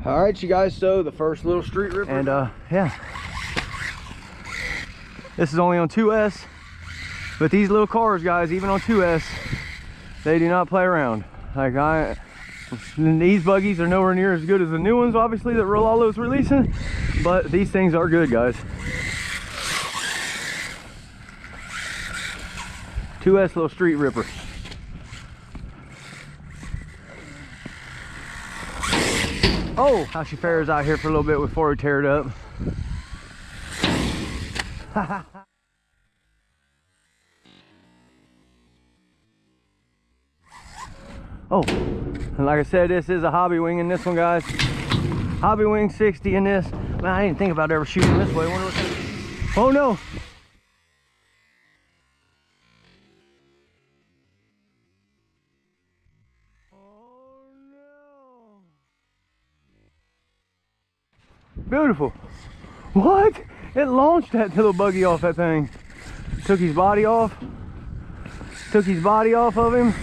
All right, you guys, so the first little street ripper. And yeah, this is only on 2S, but these little cars, guys, even on 2S, they do not play around. Like these buggies are nowhere near as good as the new ones, obviously, that RLAARLO is releasing, but these things are good, guys. 2S little street ripper. Oh, how she fares out here for a little bit before we tear it up. Oh, and like I said, this is a hobby wing in this one, guys. Hobby wing 60 in this. Man, I didn't think about ever shooting this way. Oh no. Beautiful. What? It launched that little buggy off that thing. Took his body off. Took his body off of him.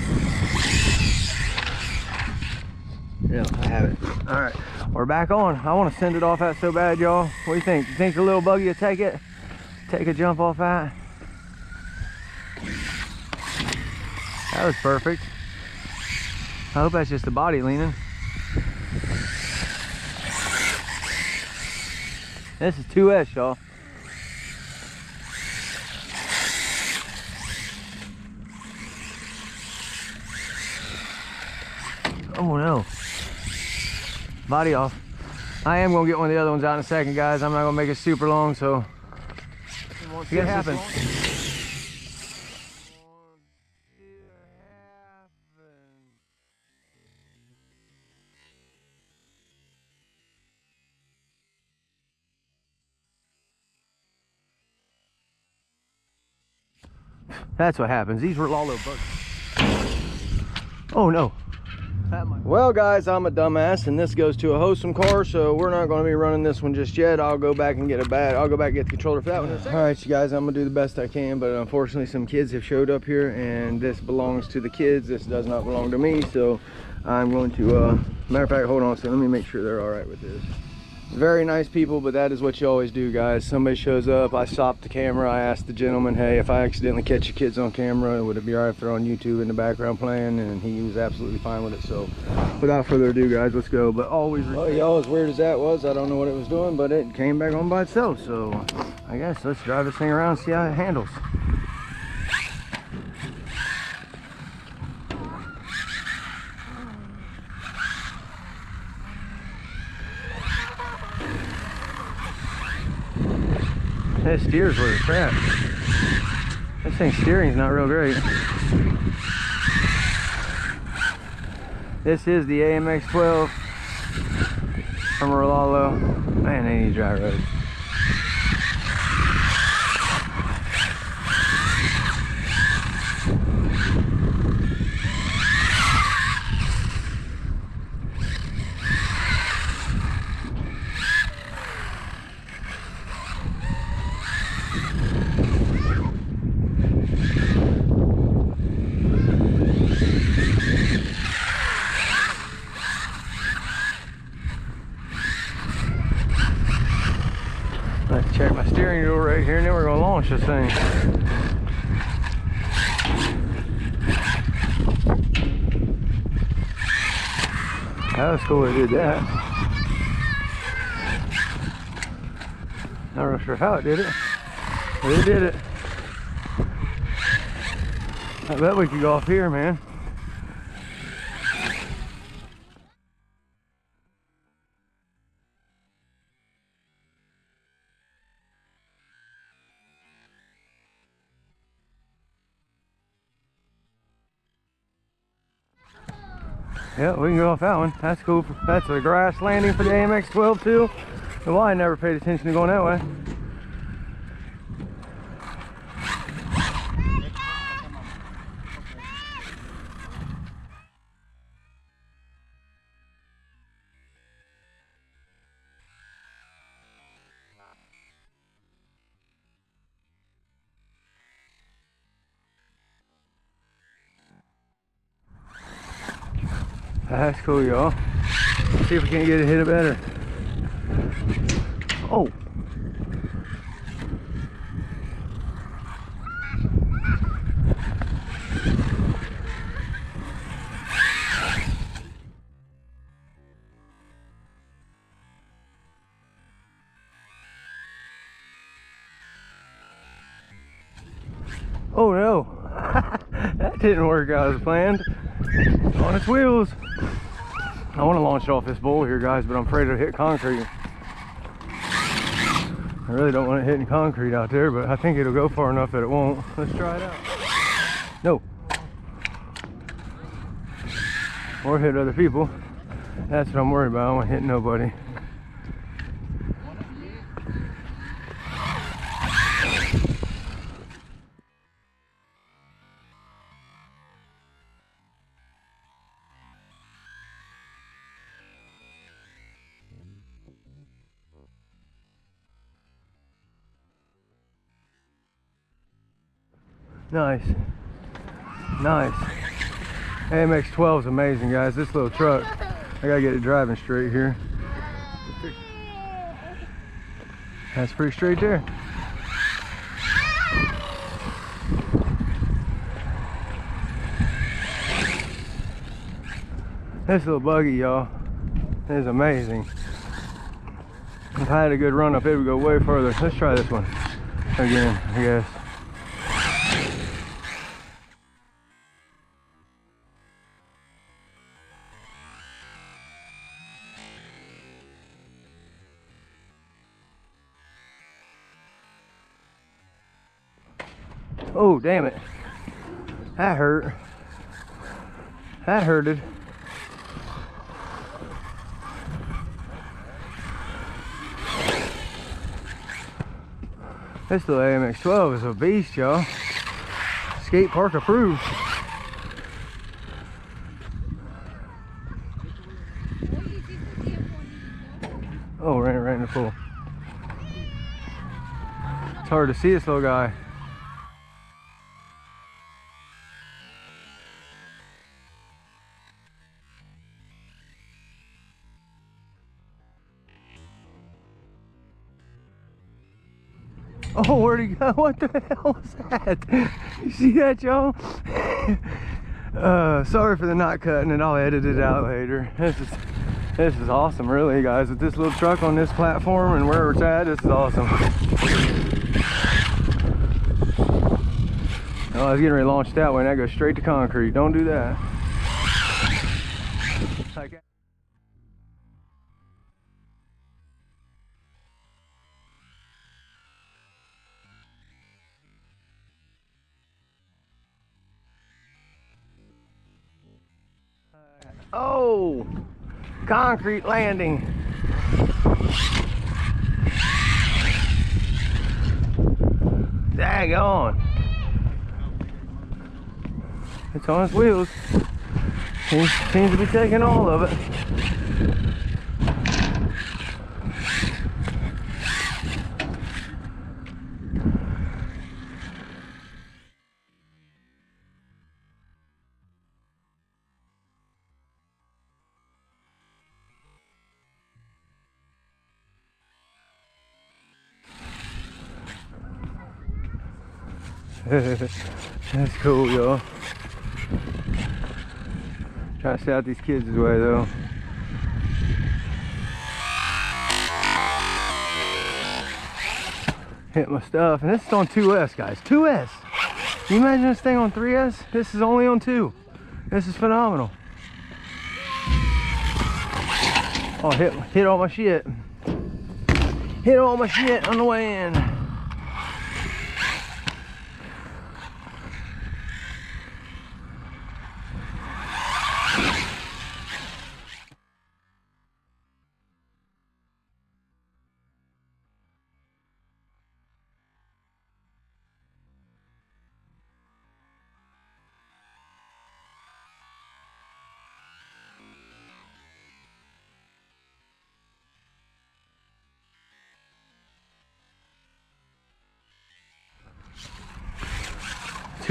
Yeah, I have it. All right, we're back on. I want to send it off that so bad, y'all. What do you think? You think the little buggy will take it? Take a jump off that? That was perfect. I hope that's just the body leaning. This is 2S, y'all. Oh no. Body off. I am gonna get one of the other ones out in a second, guys. I'm not gonna make it super long, so it happens. That's what happens. These RLAARLO bugs. Oh no. Well, guys, I'm a dumbass, and this goes to a wholesome car, so we're not going to be running this one just yet. I'll go back and get I'll go back and get the controller for that one in a second. All right, you guys, I'm gonna do the best I can, but unfortunately some kids have showed up here, and this belongs to the kids. This does not belong to me, so I'm going to matter of fact, hold on a second, let me make sure they're all right with this. Very nice people, but that is what you always do, guys. Somebody shows up, I stop the camera, I ask the gentleman, hey, if I accidentally catch your kids on camera, would it be all right if they're on YouTube in the background playing? And he was absolutely fine with it. So without further ado, guys, let's go. But always, well, y'all, as weird as that was, I don't know what it was doing, but it came back on by itself. So I guess let's drive this thing around and see how it handles. That steers where it's at. This thing's steering's not real great. This is the AMX-12 from RLAARLO. Man, they need dry roads. Let's check my steering wheel right here, and then we're going to launch this thing. That was cool they did that. Not real sure how it did it, but it did it. I bet we could go off here, man. Yeah, we can go off that one. That's cool. That's a grass landing for the AMX-12 too. Well, I never paid attention to going that way. That's cool, y'all. See if we can't get it hit it better. Oh. Oh no, that didn't work out as planned. On its wheels. I want to launch it off this bowl here, guys, but I'm afraid it'll hit concrete. I really don't want it hitting concrete out there, but I think it'll go far enough that it won't. Let's try it out. No. Or hit other people. That's what I'm worried about. I don't want to hit nobody. Nice. Nice. AMX 12 is amazing, guys. This little truck, I gotta get it driving straight here. That's pretty straight there. This little buggy, y'all, is amazing. If I had a good run up, it would go way further. Let's try this one again, I guess. Oh, damn it. That hurt. That hurted. This little AMX 12 is a beast, y'all. Skate park approved. Oh, ran right in the pool. It's hard to see this little guy. Oh, where'd he go? What the hell was that? You see that, y'all? Sorry for the not cutting it. I'll edit it out later. This is awesome, really, guys. With this little truck on this platform and where it's at, this is awesome. Oh, I was getting ready to launch that way, and that goes straight to concrete. Don't do that. Oh, concrete landing. Daggone. It's on its wheels. Seems to be taking all of it. That's cool, y'all. Trying to stay out these kids' way, though. Hit my stuff, and this is on 2S, guys. 2S. Can you imagine this thing on 3S? This is only on 2. This is phenomenal. Oh, hit all my shit. Hit all my shit on the way in.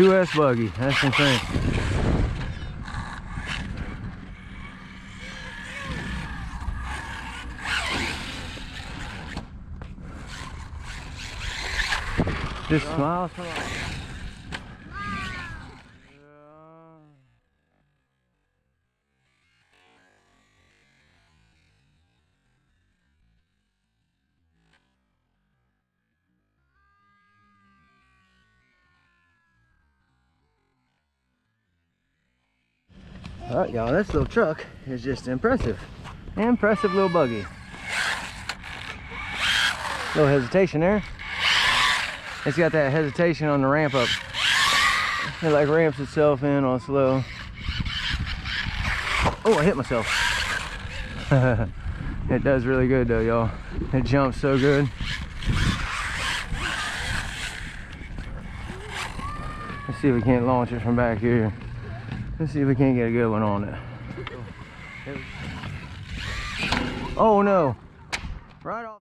S buggy, that's insane. Just smile, smile. All right, y'all, this little truck is just impressive. Impressive little buggy. Little hesitation there. It's got that hesitation on the ramp up. It like ramps itself in on slow. Oh, I hit myself. It does really good though, y'all. It jumps so good. Let's see if we can't launch it from back here. Let's see if we can't get a good one on it. Oh no! Right off.